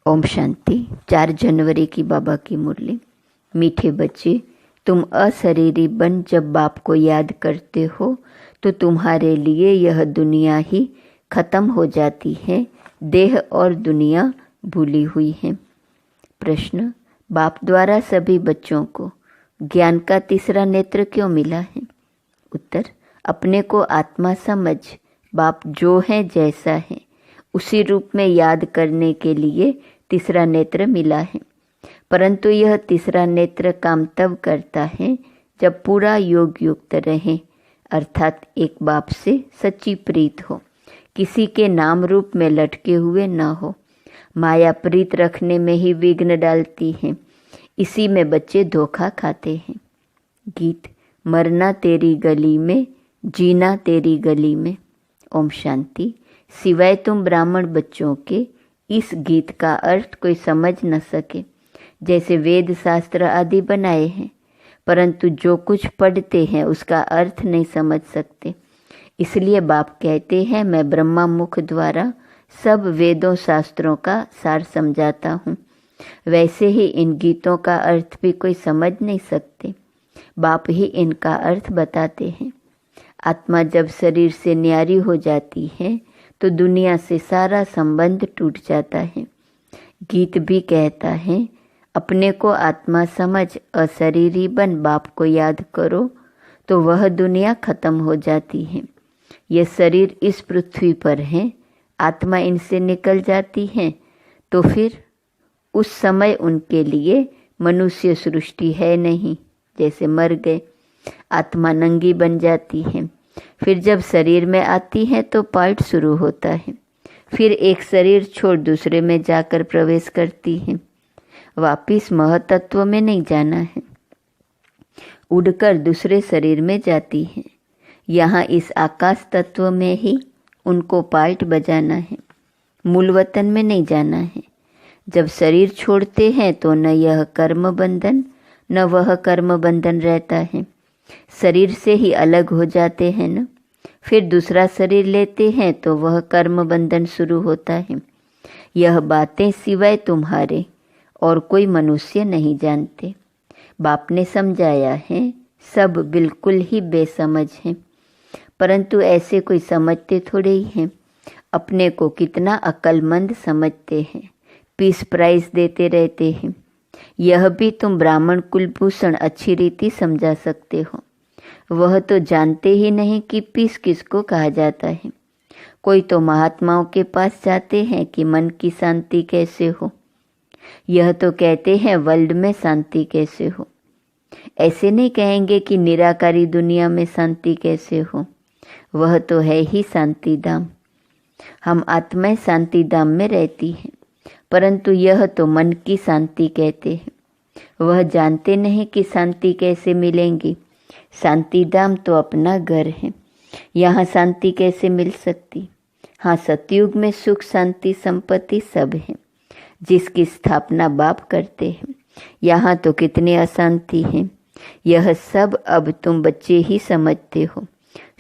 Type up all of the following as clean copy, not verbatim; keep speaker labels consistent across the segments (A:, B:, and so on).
A: ओम शांति। 4 जनवरी की बाबा की मुरली। मीठे बच्चे, तुम अशरीरी बन जब बाप को याद करते हो तो तुम्हारे लिए यह दुनिया ही खत्म हो जाती है। देह और दुनिया भूली हुई है। प्रश्न, बाप द्वारा सभी बच्चों को ज्ञान का तीसरा नेत्र क्यों मिला है? उत्तर, अपने को आत्मा समझ बाप जो है जैसा है उसी रूप में याद करने के लिए तीसरा नेत्र मिला है। परंतु यह तीसरा नेत्र काम तब करता है जब पूरा योग युक्त रहे, अर्थात एक बाप से सच्ची प्रीत हो, किसी के नाम रूप में लटके हुए न हो। माया प्रीत रखने में ही विघ्न डालती है, इसी में बच्चे धोखा खाते हैं। गीत, मरना तेरी गली में, जीना तेरी गली में। ओम शांति। सिवाय तुम ब्राह्मण बच्चों के इस गीत का अर्थ कोई समझ न सके। जैसे वेद शास्त्र आदि बनाए हैं, परंतु जो कुछ पढ़ते हैं उसका अर्थ नहीं समझ सकते। इसलिए बाप कहते हैं, मैं ब्रह्मा मुख द्वारा सब वेदों शास्त्रों का सार समझाता हूँ। वैसे ही इन गीतों का अर्थ भी कोई समझ नहीं सकते, बाप ही इनका अर्थ बताते हैं। आत्मा जब शरीर से न्यारी हो जाती है तो दुनिया से सारा संबंध टूट जाता है। गीत भी कहता है, अपने को आत्मा समझ अशरीरी बन बाप को याद करो तो वह दुनिया खत्म हो जाती है। ये शरीर इस पृथ्वी पर है, आत्मा इनसे निकल जाती है तो फिर उस समय उनके लिए मनुष्य सृष्टि है नहीं। जैसे मर गए, आत्मा नंगी बन जाती है, फिर जब शरीर में आती है तो पार्ट शुरू होता है, फिर एक शरीर छोड़ दूसरे में जाकर प्रवेश करती है। वापिस महतत्व में नहीं जाना है, उड़कर दूसरे शरीर में जाती है। यहाँ इस आकाश तत्व में ही उनको पार्ट बजाना है, मूल वतन में नहीं जाना है। जब शरीर छोड़ते हैं तो न यह कर्म बंधन न वह कर्म बंधन रहता है, शरीर से ही अलग हो जाते हैं न। फिर दूसरा शरीर लेते हैं तो वह कर्म बंधन शुरू होता है। यह बातें सिवाय तुम्हारे और कोई मनुष्य नहीं जानते। बाप ने समझाया है, सब बिल्कुल ही बेसमझ हैं, परंतु ऐसे कोई समझते थोड़े ही हैं। अपने को कितना अक्लमंद समझते हैं, पीस प्राइज देते रहते हैं। यह भी तुम ब्राह्मण कुलभूषण अच्छी रीति समझा सकते हो। वह तो जानते ही नहीं कि पीस किसको कहा जाता है। कोई तो महात्माओं के पास जाते हैं कि मन की शांति कैसे हो, यह तो कहते हैं वर्ल्ड में शांति कैसे हो। ऐसे नहीं कहेंगे कि निराकारी दुनिया में शांति कैसे हो, वह तो है ही शांति धाम। हम आत्माएं शांति धाम में रहती हैं, परंतु यह तो मन की शांति कहते हैं। वह जानते नहीं कि शांति कैसे मिलेंगी। शांति धाम तो अपना घर है, यहाँ शांति कैसे मिल सकती? हाँ, सतयुग में सुख शांति संपत्ति सब है, जिसकी स्थापना बाप करते हैं। यहाँ तो कितनी अशांति है, यह सब अब तुम बच्चे ही समझते हो।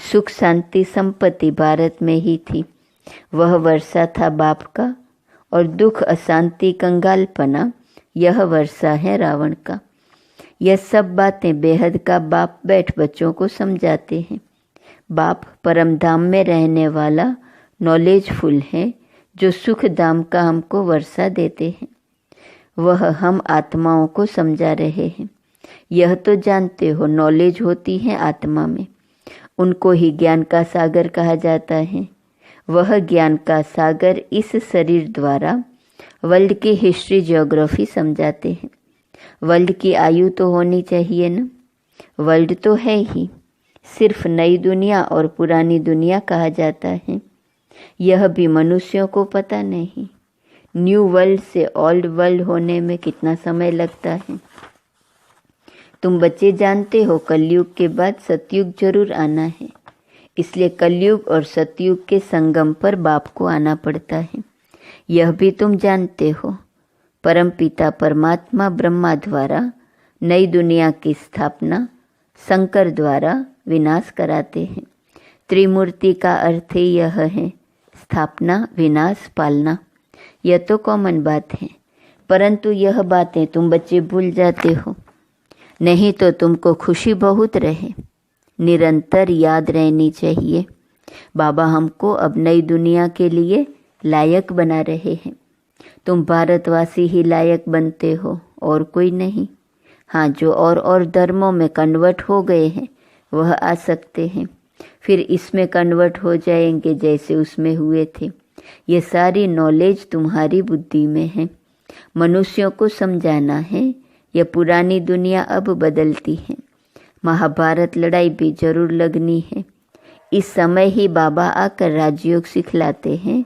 A: सुख शांति संपत्ति भारत में ही थी, वह वर्षा था बाप का, और दुख अशांति कंगालपना यह वर्षा है रावण का। यह सब बातें बेहद का बाप बैठ बच्चों को समझाते हैं। बाप परम धाम में रहने वाला नॉलेजफुल है, जो सुख धाम का हमको वर्षा देते हैं। वह हम आत्माओं को समझा रहे हैं। यह तो जानते हो, नॉलेज होती है आत्मा में, उनको ही ज्ञान का सागर कहा जाता है। वह ज्ञान का सागर इस शरीर द्वारा वर्ल्ड की हिस्ट्री ज्योग्राफी समझाते हैं। वर्ल्ड की आयु तो होनी चाहिए न, वर्ल्ड तो है ही, सिर्फ नई दुनिया और पुरानी दुनिया कहा जाता है। यह भी मनुष्यों को पता नहीं। न्यू वर्ल्ड से ओल्ड वर्ल्ड होने में कितना समय लगता है। तुम बच्चे जानते हो, कलयुग के बाद सतयुग जरूर आना है, इसलिए कलयुग और सतयुग के संगम पर बाप को आना पड़ता है। यह भी तुम जानते हो, परमपिता परमात्मा ब्रह्मा द्वारा नई दुनिया की स्थापना शंकर द्वारा विनाश कराते हैं। त्रिमूर्ति का अर्थ ही यह है, स्थापना, विनाश, पालना। यह तो कॉमन बात है, परंतु यह बातें तुम बच्चे भूल जाते हो। नहीं तो तुमको खुशी बहुत रहे। निरंतर याद रहनी चाहिए, बाबा हमको अब नई दुनिया के लिए लायक बना रहे हैं। तुम भारतवासी ही लायक बनते हो और कोई नहीं। हाँ, जो और धर्मों में कन्वर्ट हो गए हैं वह आ सकते हैं, फिर इसमें कन्वर्ट हो जाएंगे जैसे उसमें हुए थे। ये सारी नॉलेज तुम्हारी बुद्धि में है। मनुष्यों को समझाना है यह पुरानी दुनिया अब बदलती है। महाभारत लड़ाई भी जरूर लगनी है। इस समय ही बाबा आकर राजयोग सिखलाते हैं।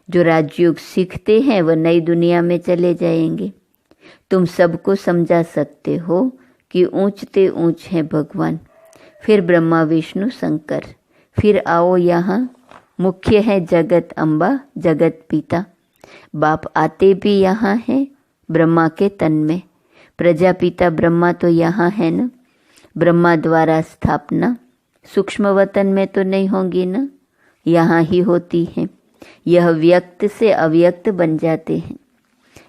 A: जो राजयोग सीखते हैं वह नई दुनिया में चले जाएंगे। तुम सबको समझा सकते हो कि ऊंचते ऊंच हैं भगवान, फिर ब्रह्मा विष्णु शंकर, फिर आओ यहाँ मुख्य है जगत अम्बा जगत पिता। बाप आते भी यहाँ हैं ब्रह्मा के तन में। प्रजापिता ब्रह्मा तो यहाँ है न, ब्रह्मा द्वारा स्थापना सूक्ष्म वतन में तो नहीं होंगी न, यहाँ ही होती है। यह व्यक्त से अव्यक्त बन जाते हैं।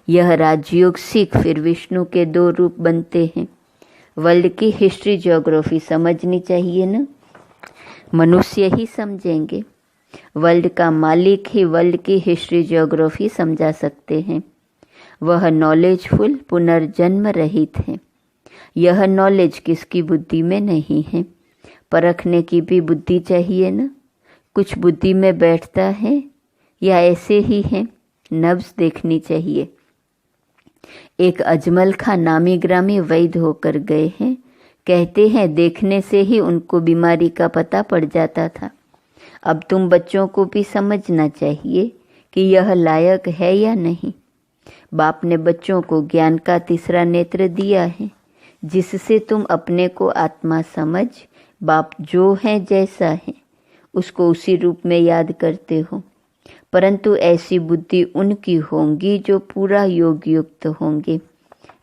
A: यह राजयोग सीख फिर विष्णु के 2 रूप बनते हैं। वर्ल्ड की हिस्ट्री ज्योग्राफी समझनी चाहिए न, मनुष्य ही समझेंगे। वर्ल्ड का मालिक ही वर्ल्ड की हिस्ट्री ज्योग्राफी समझा सकते हैं। वह नॉलेजफुल पुनर्जन्म रहित है। यह नॉलेज किसकी बुद्धि में नहीं है। परखने की भी बुद्धि चाहिए न। कुछ बुद्धि में बैठता है या ऐसे ही है, नब्ज देखनी चाहिए। एक अजमल खां नामी ग्रामी वैद्य होकर गए हैं। कहते हैं देखने से ही उनको बीमारी का पता पड़ जाता था। अब तुम बच्चों को भी समझना चाहिए कि यह लायक है या नहीं। बाप ने बच्चों को ज्ञान का तीसरा नेत्र दिया है, जिससे तुम अपने को आत्मा समझ बाप जो है जैसा है उसको उसी रूप में याद करते हो। परंतु ऐसी बुद्धि उनकी होंगी जो पूरा योग युक्त होंगे,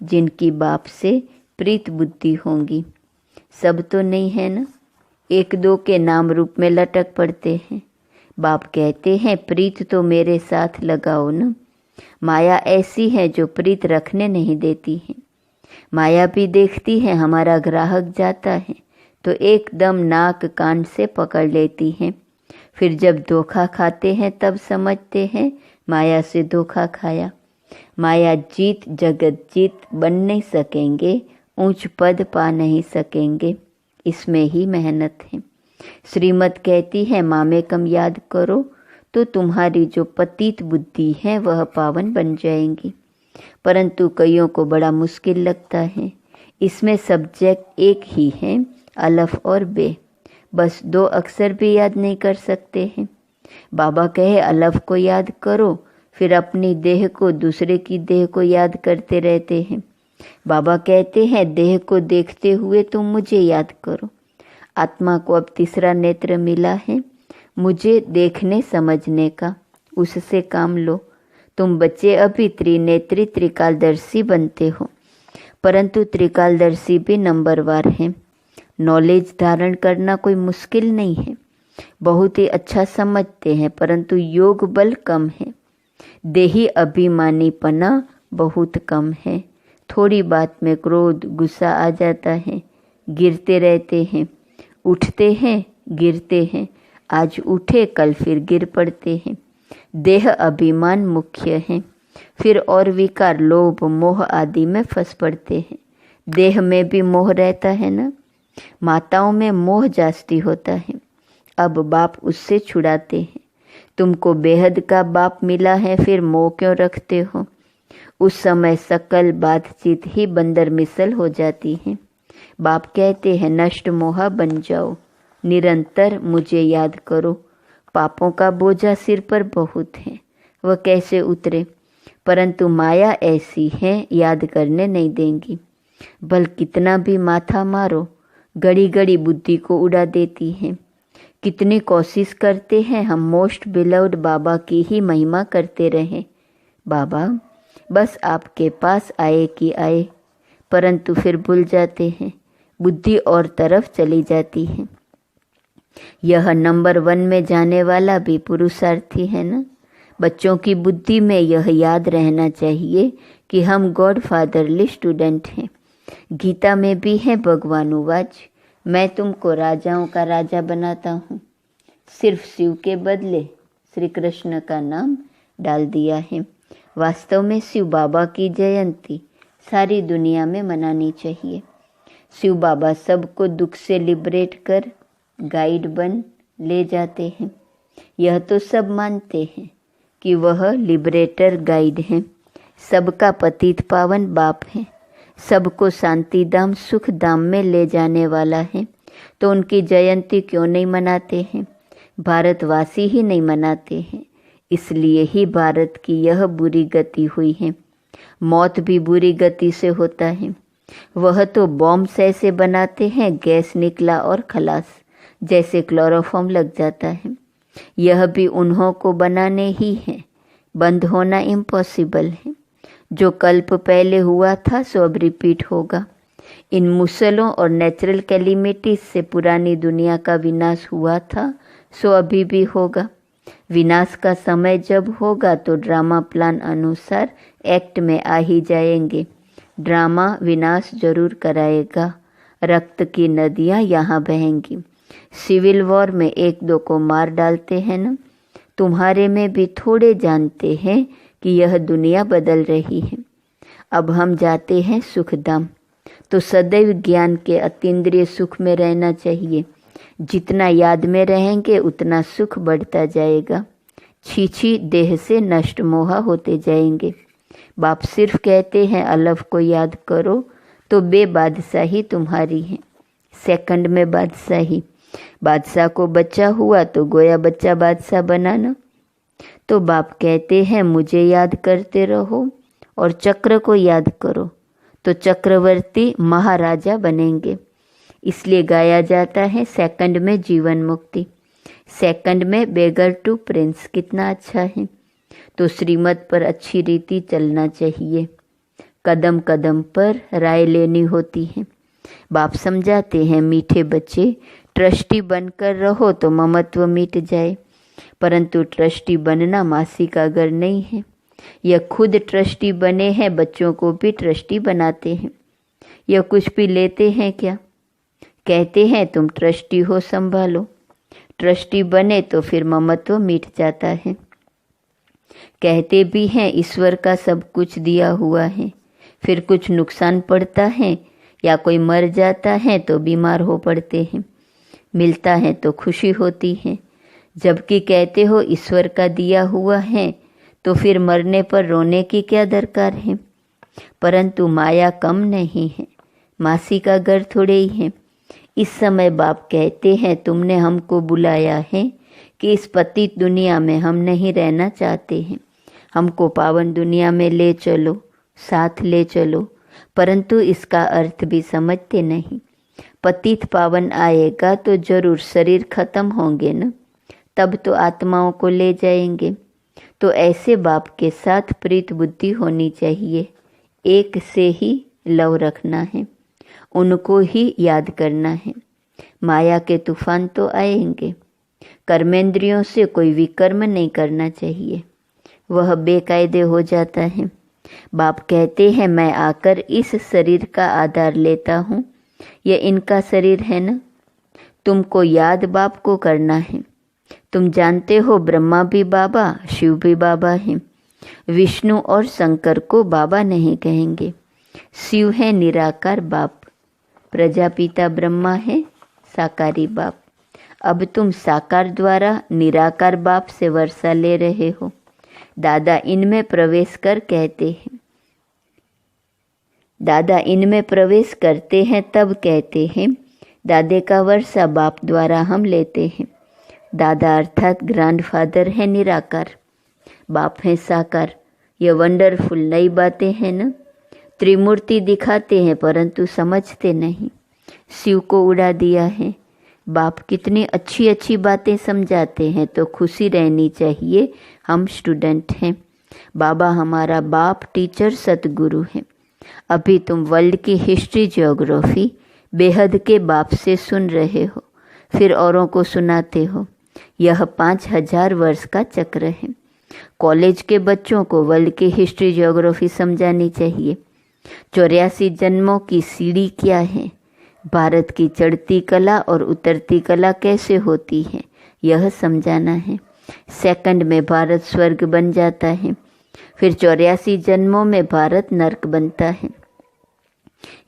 A: जिनकी बाप से प्रीत बुद्धि होंगी। सब तो नहीं है ना, 1-2 के नाम रूप में लटक पड़ते हैं। बाप कहते हैं प्रीत तो मेरे साथ लगाओ न। माया ऐसी है जो प्रीत रखने नहीं देती है। माया भी देखती है हमारा ग्राहक जाता है तो एकदम नाक कान से पकड़ लेती है। फिर जब धोखा खाते हैं तब समझते हैं माया से धोखा खाया। माया जीत जगत जीत बन नहीं सकेंगे, ऊंच पद पा नहीं सकेंगे। इसमें ही मेहनत है। श्रीमत कहती है मामेकम याद करो तो तुम्हारी जो पतित बुद्धि है वह पावन बन जाएंगी। परंतु कईयों को बड़ा मुश्किल लगता है। इसमें सब्जेक्ट एक ही है, अलफ और बे, बस 2 अक्षर भी याद नहीं कर सकते हैं। बाबा कहे अलफ को याद करो, फिर अपनी देह को दूसरे की देह को याद करते रहते हैं। बाबा कहते हैं देह को देखते हुए तुम मुझे याद करो। आत्मा को अब तीसरा नेत्र मिला है, मुझे देखने समझने का, उससे काम लो। तुम बच्चे अभी त्रिनेत्री त्रिकालदर्शी बनते हो, परंतु त्रिकालदर्शी भी नंबरवार हैं। नॉलेज धारण करना कोई मुश्किल नहीं है, बहुत ही अच्छा समझते हैं, परंतु योग बल कम है। देही अभिमानीपना बहुत कम है। थोड़ी बात में क्रोध गुस्सा आ जाता है, गिरते रहते हैं, उठते हैं गिरते हैं, आज उठे कल फिर गिर पड़ते हैं। देह अभिमान मुख्य है, फिर और विकार लोभ मोह आदि में फंस पड़ते हैं। देह में भी मोह रहता है ना, माताओं में मोह जास्ती होता है। अब बाप उससे छुड़ाते हैं। तुमको बेहद का बाप मिला है, फिर मोह क्यों रखते हो। उस समय सकल बातचीत ही बंदर मिसल हो जाती है। बाप कहते हैं नष्ट मोह बन जाओ, निरंतर मुझे याद करो। पापों का बोझा सिर पर बहुत है, वह कैसे उतरे। परंतु माया ऐसी है याद करने नहीं देंगी। बल कितना भी माथा मारो, घड़ी घड़ी बुद्धि को उड़ा देती है। कितनी कोशिश करते हैं हम मोस्ट बिलव्ड बाबा की ही महिमा करते रहें। बाबा बस आपके पास आए कि आए, परंतु फिर भूल जाते हैं, बुद्धि और तरफ चली जाती है। यह नंबर 1 में जाने वाला भी पुरुषार्थी है ना। बच्चों की बुद्धि में यह याद रहना चाहिए कि हम गॉड फादरली स्टूडेंट हैं। गीता में भी है भगवान उवाच, मैं तुमको राजाओं का राजा बनाता हूँ। सिर्फ शिव के बदले श्री कृष्ण का नाम डाल दिया है। वास्तव में शिव बाबा की जयंती सारी दुनिया में मनानी चाहिए। शिव बाबा सबको दुख से लिबरेट कर गाइड बन ले जाते हैं। यह तो सब मानते हैं कि वह लिबरेटर गाइड हैं, सबका पतित पावन बाप है, सबको शांति धाम सुख धाम में ले जाने वाला है। तो उनकी जयंती क्यों नहीं मनाते हैं? भारतवासी ही नहीं मनाते हैं, इसलिए ही भारत की यह बुरी गति हुई है। मौत भी बुरी गति से होता है। वह तो बॉम्ब ऐसे बनाते हैं, गैस निकला और खलास, जैसे क्लोरोफॉर्म लग जाता है। यह भी उन्हों को बनाने ही है, बंद होना इम्पॉसिबल है। जो कल्प पहले हुआ था सो अब रिपीट होगा। इन मुसलों और नेचुरल कैलिमिटीज से पुरानी दुनिया का विनाश हुआ था सो अभी भी होगा। विनाश का समय जब होगा तो ड्रामा प्लान अनुसार एक्ट में आ ही जाएंगे। ड्रामा विनाश जरूर कराएगा। रक्त की नदियाँ यहाँ बहेंगी। सिविल वॉर में एक दो को मार डालते हैं ना, तुम्हारे में भी थोड़े जानते हैं कि यह दुनिया बदल रही है। अब हम जाते हैं सुखधाम, तो सदैव ज्ञान के अतीन्द्रिय सुख में रहना चाहिए। जितना याद में रहेंगे उतना सुख बढ़ता जाएगा। छीछी देह से नष्ट मोहा होते जाएंगे। बाप सिर्फ कहते हैं अलफ को याद करो तो बेबादशाही तुम्हारी है। सेकंड में बादशाही। बादशाह को बच्चा हुआ तो गोया बच्चा बादशाह बनाना। तो बाप कहते हैं मुझे याद करते रहो और चक्र को याद करो तो चक्रवर्ती महाराजा बनेंगे। इसलिए गाया जाता है सेकंड में जीवन मुक्ति, सेकंड में बेगर टू प्रिंस। कितना अच्छा है। तो श्रीमत पर अच्छी रीति चलना चाहिए। कदम कदम पर राय लेनी होती है। बाप समझाते हैं मीठे बच्चे, ट्रस्टी बनकर रहो तो ममत्व मिट जाए, परंतु ट्रस्टी बनना मासी का घर नहीं है। यह खुद ट्रस्टी बने हैं, बच्चों को भी ट्रस्टी बनाते हैं। यह कुछ भी लेते हैं क्या? कहते हैं तुम ट्रस्टी हो, संभालो। ट्रस्टी बने तो फिर ममत्व मिट जाता है। कहते भी हैं ईश्वर का सब कुछ दिया हुआ है, फिर कुछ नुकसान पड़ता है या कोई मर जाता है तो बीमार हो पड़ते हैं, मिलता है तो खुशी होती है। जबकि कहते हो ईश्वर का दिया हुआ है तो फिर मरने पर रोने की क्या दरकार है। परंतु माया कम नहीं है, मासी का घर थोड़े ही है। इस समय बाप कहते हैं तुमने हमको बुलाया है कि इस पतित दुनिया में हम नहीं रहना चाहते हैं, हमको पावन दुनिया में ले चलो, साथ ले चलो। परंतु इसका अर्थ भी समझते नहीं। पतित पावन आएगा तो जरूर शरीर खत्म होंगे न, तब तो आत्माओं को ले जाएंगे। तो ऐसे बाप के साथ प्रीत बुद्धि होनी चाहिए। एक से ही लव रखना है, उनको ही याद करना है। माया के तूफान तो आएंगे। कर्मेंद्रियों से कोई विकर्म नहीं करना चाहिए, वह बेकायदे हो जाता है। बाप कहते हैं मैं आकर इस शरीर का आधार लेता हूँ, यह इनका शरीर है ना। तुमको याद बाप को करना है। तुम जानते हो ब्रह्मा भी बाबा, शिव भी बाबा हैं। विष्णु और शंकर को बाबा नहीं कहेंगे। शिव है निराकार बाप, प्रजापिता ब्रह्मा है साकारी बाप। अब तुम साकार द्वारा निराकार बाप से वर्षा ले रहे हो। दादा इनमें प्रवेश कर कहते हैं, दादा इनमें प्रवेश करते हैं तब कहते हैं दादे का वर्षा बाप द्वारा हम लेते हैं। दादा अर्थात ग्रैंडफादर है निराकार, बाप है साकार। ये वंडरफुल नई बातें हैं ना। त्रिमूर्ति दिखाते हैं परंतु समझते नहीं। शिव को उड़ा दिया है। बाप कितनी अच्छी अच्छी बातें समझाते हैं, तो खुशी रहनी चाहिए। हम स्टूडेंट हैं, बाबा हमारा बाप टीचर सतगुरु है। अभी तुम वर्ल्ड की हिस्ट्री ज्योग्राफी बेहद के बाप से सुन रहे हो, फिर औरों को सुनाते हो। यह 5000 वर्ष का चक्र है। कॉलेज के बच्चों को वर्ल्ड की हिस्ट्री ज्योग्राफी समझानी चाहिए। 84 जन्मों की सीढ़ी क्या है, भारत की चढ़ती कला और उतरती कला कैसे होती है, यह समझाना है। सेकंड में भारत स्वर्ग बन जाता है, फिर 84 जन्मों में भारत नर्क बनता है।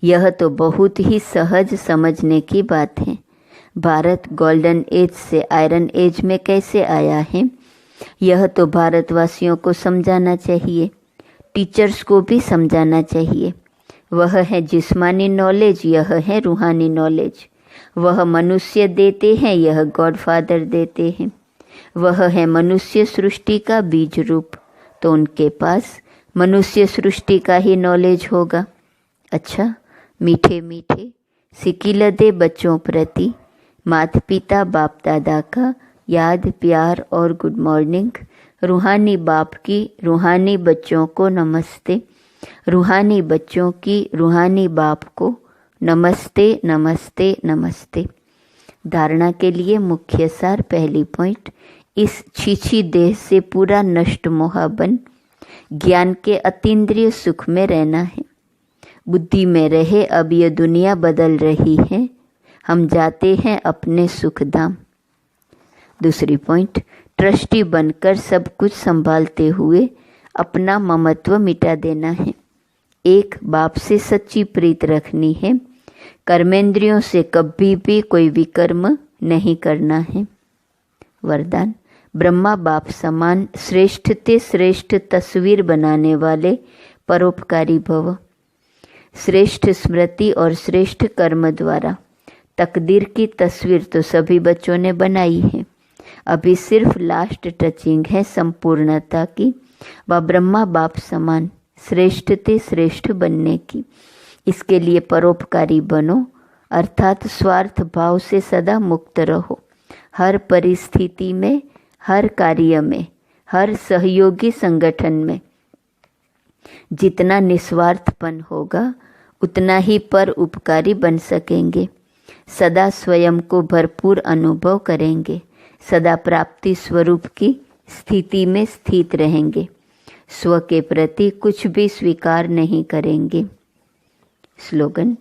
A: यह तो बहुत ही सहज समझने की बात है। भारत गोल्डन एज से आयरन एज में कैसे आया है, यह तो भारतवासियों को समझाना चाहिए, टीचर्स को भी समझाना चाहिए। वह है जिस्मानी नॉलेज, यह है रूहानी नॉलेज। वह मनुष्य देते हैं, यह गॉड फादर देते हैं। वह है मनुष्य सृष्टि का बीज रूप, तो उनके पास मनुष्य सृष्टि का ही नॉलेज होगा। अच्छा, मीठे मीठे सिकिलदे बच्चों प्रति माता पिता बाप दादा का याद प्यार और गुड मॉर्निंग। रूहानी बाप की रूहानी बच्चों को नमस्ते, रूहानी बच्चों की रूहानी बाप को नमस्ते नमस्ते नमस्ते। धारणा के लिए मुख्य सार, पहली पॉइंट, इस छीछी देह से पूरा नष्ट मोहाबन ज्ञान के अतीन्द्रिय सुख में रहना है। बुद्धि में रहे अब ये दुनिया बदल रही है, हम जाते हैं अपने सुख धाम। दूसरी पॉइंट, ट्रस्टी बनकर सब कुछ संभालते हुए अपना ममत्व मिटा देना है। एक, बाप से सच्ची प्रीत रखनी है, कर्मेंद्रियों से कभी भी कोई विकर्म नहीं करना है। वरदान, ब्रह्मा बाप समान श्रेष्ठ ते श्रेष्ठ तस्वीर बनाने वाले परोपकारी भव। श्रेष्ठ स्मृति और श्रेष्ठ कर्म द्वारा तकदीर की तस्वीर तो सभी बच्चों ने बनाई है, अभी सिर्फ लास्ट टचिंग है संपूर्णता की व ब्रह्मा बाप समान श्रेष्ठ ते श्रेष्ठ बनने की। इसके लिए परोपकारी बनो, अर्थात स्वार्थ भाव से सदा मुक्त रहो। हर परिस्थिति में, हर कार्य में, हर सहयोगी संगठन में जितना निस्वार्थपन होगा उतना ही पर उपकारी बन सकेंगे। सदा स्वयं को भरपूर अनुभव करेंगे, सदा प्राप्ति स्वरूप की स्थिति में स्थित रहेंगे, स्व के प्रति कुछ भी स्वीकार नहीं करेंगे। स्लोगन,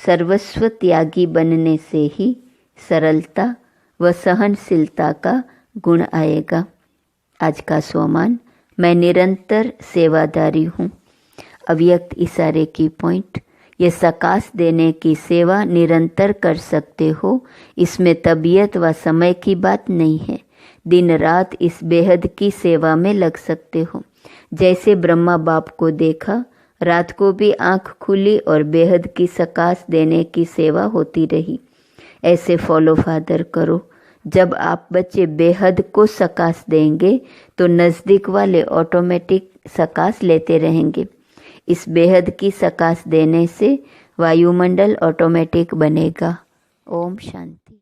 A: सर्वस्व त्यागी बनने से ही सरलता व सहनशीलता का गुण आएगा। आज का स्वमान, मैं निरंतर सेवादारी हूँ। अव्यक्त इशारे की पॉइंट, ये सकाश देने की सेवा निरंतर कर सकते हो, इसमें तबीयत व समय की बात नहीं है। दिन रात इस बेहद की सेवा में लग सकते हो। जैसे ब्रह्मा बाप को देखा, रात को भी आंख खुली और बेहद की सकाश देने की सेवा होती रही। ऐसे फॉलो फादर करो। जब आप बच्चे बेहद को सकाश देंगे तो नज़दीक वाले ऑटोमेटिक सकाश लेते रहेंगे। इस बेहद की सकाश देने से वायुमंडल ऑटोमेटिक बनेगा। ओम शांति।